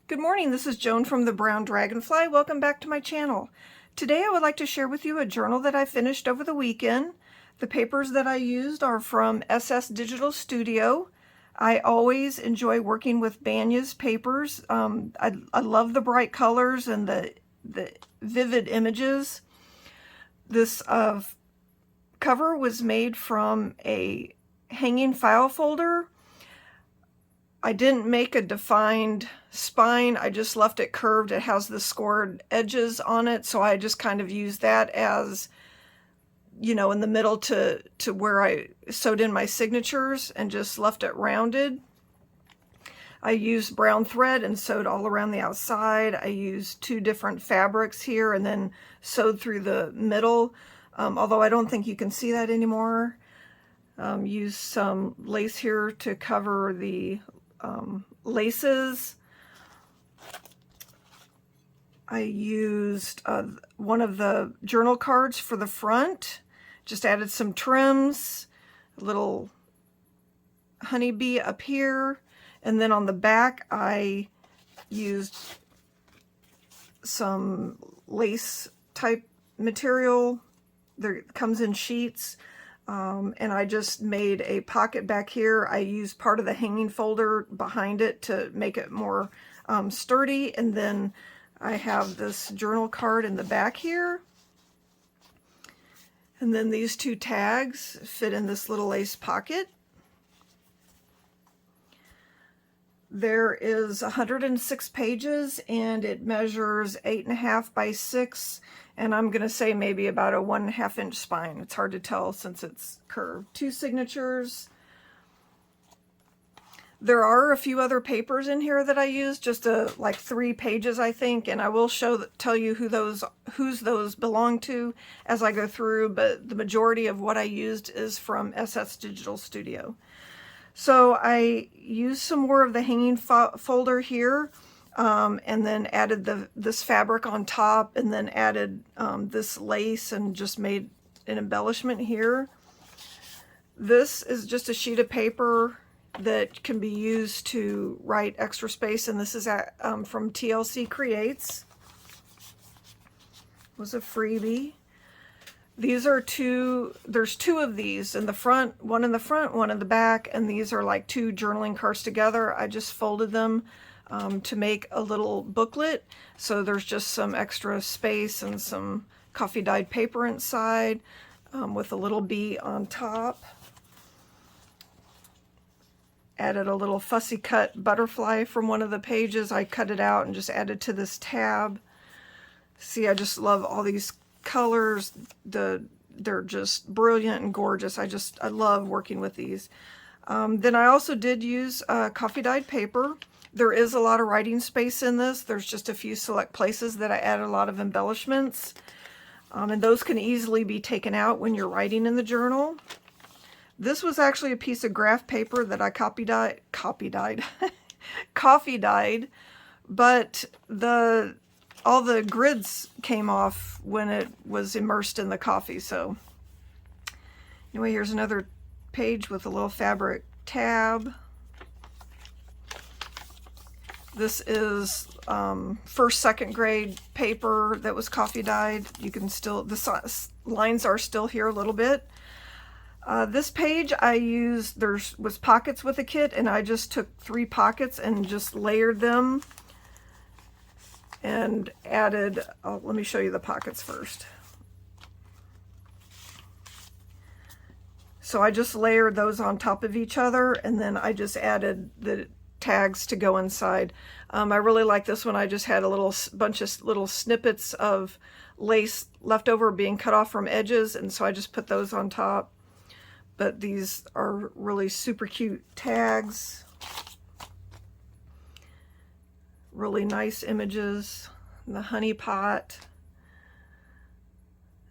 Good morning, this is Joan from the Brown Dragonfly. Welcome back to my channel. Today I would like to share with you a journal that I finished over the weekend. The papers that I used are from SS Digital Studio. I always enjoy working with Banya's papers. I love the bright colors and the vivid images. This cover was made from a hanging file folder. I didn't make a defined spine, I just left it curved. It has the scored edges on it, so I just kind of used that as, you know, in the middle to where I sewed in my signatures and just left it rounded. I used brown thread and sewed all around the outside. I used 2 different fabrics here and then sewed through the middle, although I don't think you can see that anymore. Used some lace here to cover the laces. I used one of the journal cards for the front, just added some trims, a little honeybee up here, and then on the back I used some lace type material. There comes in sheets. And I just made a pocket back here. I used part of the hanging folder behind it to make it more sturdy. And then I have this journal card in the back here. And then these 2 tags fit in this little lace pocket. There is 106 pages and it measures 8.5 by 6. And I'm going to say maybe about a 1.5 inch spine. It's hard to tell since it's curved. 2 signatures. There are a few other papers in here that I used, just like 3 pages I think, and I will tell you whose those belong to as I go through, but the majority of what I used is from SS Digital Studio. So I used some more of the hanging folder here. And then added this fabric on top, and then added this lace and just made an embellishment here. This is just a sheet of paper that can be used to write extra space, and this is from TLC Creates. It was a freebie. These are there's 2 of these in the front, one in the front, one in the back, and these are like 2 journaling cards together. I just folded them to make a little booklet, so there's just some extra space and some coffee dyed paper inside with a little bee on top. Added a little fussy cut butterfly from one of the pages. I cut it out and just added to this tab. See, I just love all these colors. They're just brilliant and gorgeous. I love working with these. Then I also did use coffee dyed paper. There is a lot of writing space in this. There's just a few select places that I added a lot of embellishments. And those can easily be taken out when you're writing in the journal. This was actually a piece of graph paper that I coffee dyed, but all the grids came off when it was immersed in the coffee. So anyway, here's another page with a little fabric tab. This is first, second grade paper that was coffee dyed. You can still, the lines are still here a little bit. This page I used, was pockets with a kit, and I just took 3 pockets and just layered them and added, let me show you the pockets first. So I just layered those on top of each other, and then I just added the tags to go inside. I really like this one. I just had a bunch of little snippets of lace left over being cut off from edges, and so I just put those on top. But these are really super cute tags. Really nice images. The honey pot.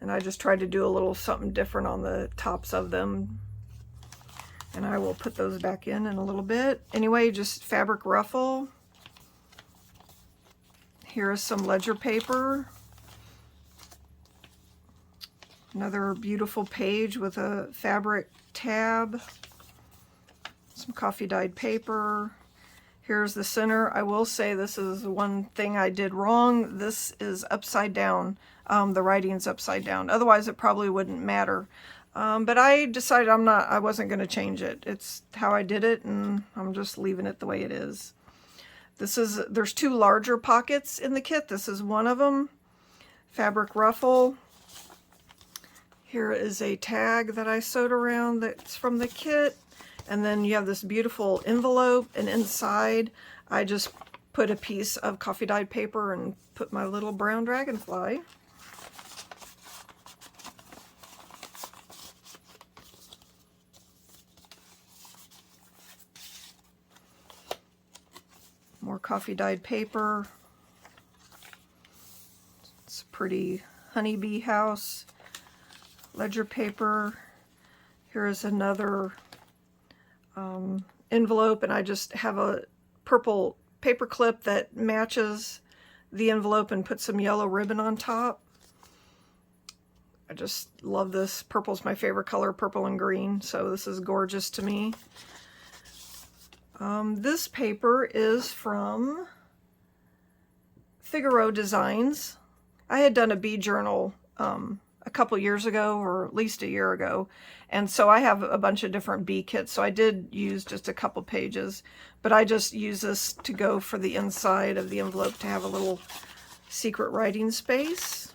And I just tried to do a little something different on the tops of them. And I will put those back in a little bit. Anyway, just fabric ruffle. Here is some ledger paper. Another beautiful page with a fabric tab. Some coffee dyed paper. Here's the center. I will say this is one thing I did wrong. This is upside down. The writing's upside down. Otherwise it probably wouldn't matter. But I decided I wasn't going to change it. It's how I did it, and I'm just leaving it the way it is. There's two larger pockets in the kit. This is one of them. Fabric ruffle. Here is a tag that I sewed around that's from the kit. And then you have this beautiful envelope, and inside I just put a piece of coffee dyed paper and put my little brown dragonfly. More coffee dyed paper. It's a pretty honeybee house. Ledger paper. Here's another envelope, and I just have a purple paper clip that matches the envelope and put some yellow ribbon on top. I just love this. Purple's my favorite color, purple and green, so this is gorgeous to me. This paper is from Figaro Designs. I had done a bee journal a couple years ago, or at least a year ago, and so I have a bunch of different bee kits, so I did use just a couple pages, but I just use this to go for the inside of the envelope to have a little secret writing space.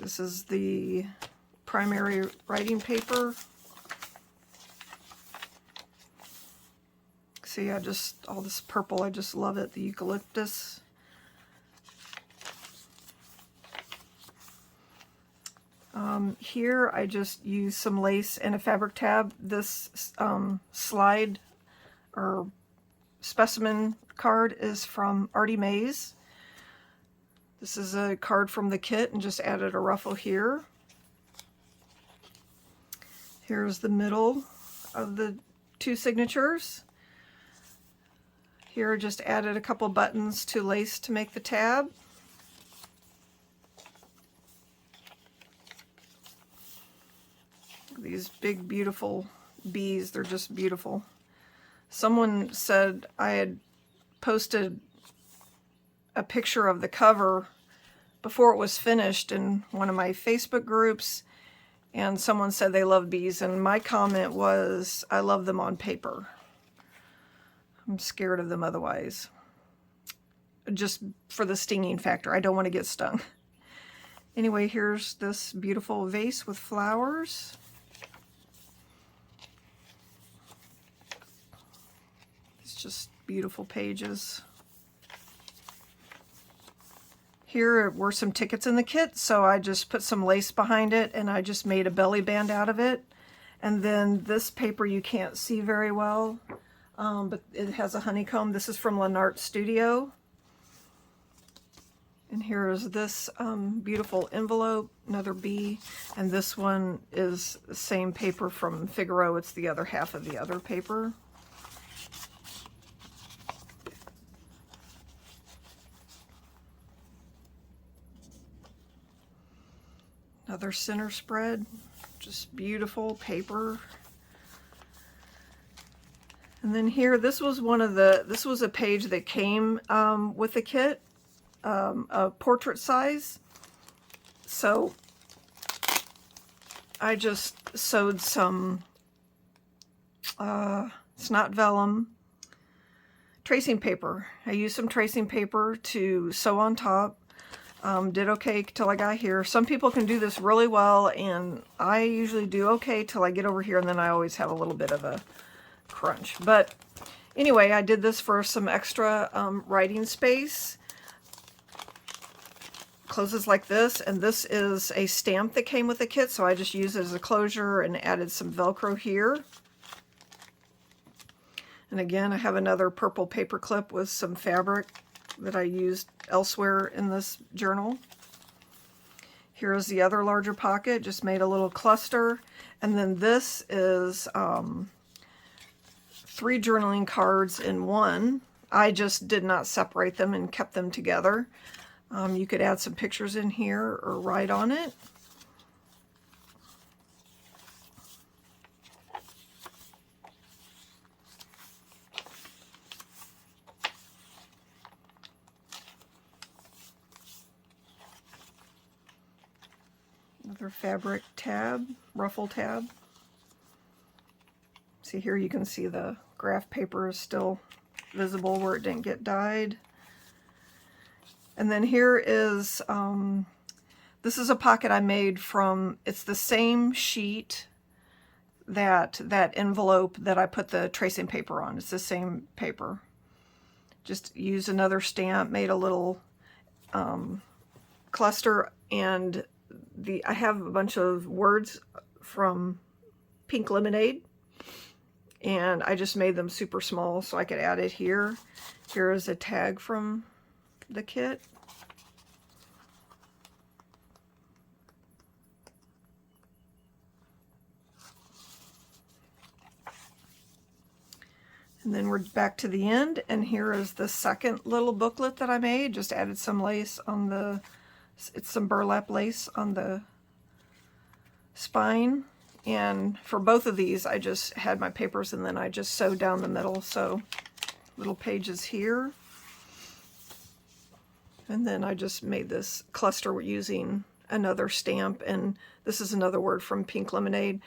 This is the primary writing paper. See, all this purple, I just love it, the eucalyptus. Here I just use some lace and a fabric tab. This slide or specimen card is from Artie Mays. This is a card from the kit, and just added a ruffle here. Here's the middle of the two signatures. Here, just added a couple buttons to lace to make the tab. These big, beautiful bees, they're just beautiful. Someone said I had posted a picture of the cover before it was finished in one of my Facebook groups, and someone said they love bees, and my comment was, I love them on paper. I'm scared of them otherwise. Just for the stinging factor. I don't want to get stung. Anyway, here's this beautiful vase with flowers. It's just beautiful pages. Here were some tickets in the kit, so I just put some lace behind it, and I just made a belly band out of it. And then this paper you can't see very well, but it has a honeycomb. This is from Lenart Studio. And here is this beautiful envelope, another bee, and this one is the same paper from Figaro. It's the other half of the other paper. Another center spread, just beautiful paper. And then here, this was a page that came with the kit, a portrait size. So I just sewed some, it's not vellum, tracing paper. I used some tracing paper to sew on top. Did okay till I got here. Some people can do this really well, and I usually do okay till I get over here, and then I always have a little bit of a crunch. But anyway, I did this for some extra writing space. Closes like this, and this is a stamp that came with the kit, so I just used it as a closure and added some Velcro here. And again, I have another purple paper clip with some fabric that I used elsewhere in this journal. Here's the other larger pocket, just made a little cluster. And then this is 3 journaling cards in one. I just did not separate them and kept them together. You could add some pictures in here or write on it. Another fabric tab, ruffle tab. See here, you can see the graph paper is still visible where it didn't get dyed. And then here is, this is a pocket I made from, it's the same sheet that envelope that I put the tracing paper on. It's the same paper. Just used another stamp, made a little cluster, and I have a bunch of words from Pink Lemonade, and I just made them super small so I could add it here. Here is a tag from the kit. And then we're back to the end, and here is the second little booklet that I made. Just added some lace on the, it's some burlap lace on the spine. And for both of these, I just had my papers and then I just sewed down the middle. So little pages here. And then I just made this cluster using another stamp, and this is another word from Pink Lemonade.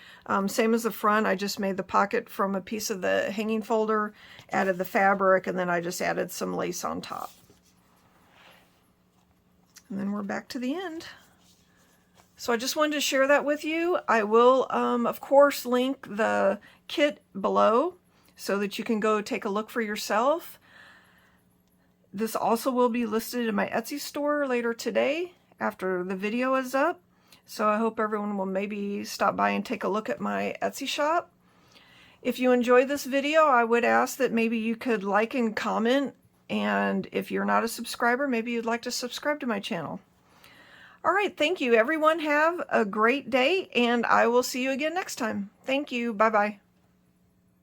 Same as the front, I just made the pocket from a piece of the hanging folder, added the fabric, and then I just added some lace on top. And then we're back to the end. So I just wanted to share that with you. I will, of course, link the kit below so that you can go take a look for yourself. This also will be listed in my Etsy store later today after the video is up. So I hope everyone will maybe stop by and take a look at my Etsy shop. If you enjoyed this video, I would ask that maybe you could like and comment. And if you're not a subscriber, maybe you'd like to subscribe to my channel. All right, thank you. Everyone have a great day, and I will see you again next time. Thank you. Bye-bye.